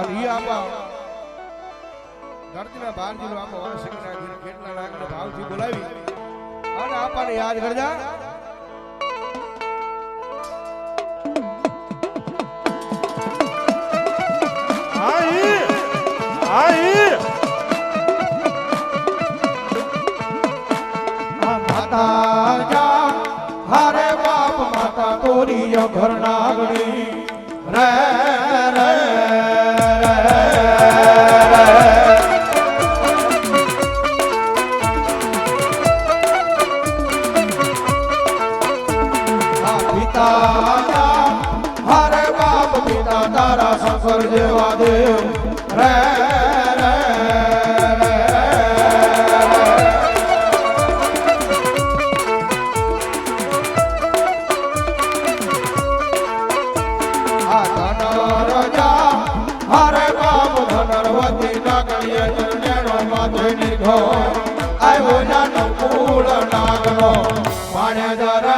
અને ઈ આમાં ધરતીના બહાર જીલો આમાં વરસકીના ઘીર કેટલા નાગને ભાવથી બોલાવી અને આપણને યાદ કરજા માતા જા હારે બાપ માતા તોરી ઘર નાગણી રે રે હારે બાપ પિતા તારા શંકર જેવા દેવ રે રે હારે બાપ ધનવતી નાગણીએ ચરણેનો માથે નિઘો આવ્યો નાનો કુળ નાગનો પાણેદર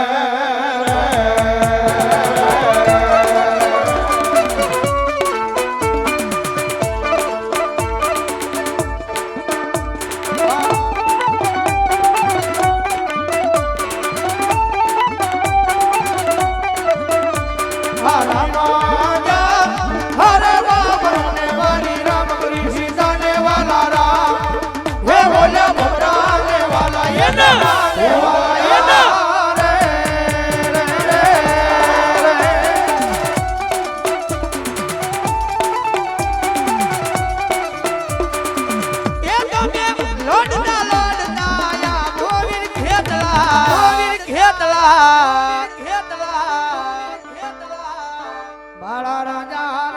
બાળા રાજા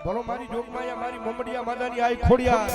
બોલો મારી જોગમાયા મારી મમડિયા માદાની આઈ ખોડિયા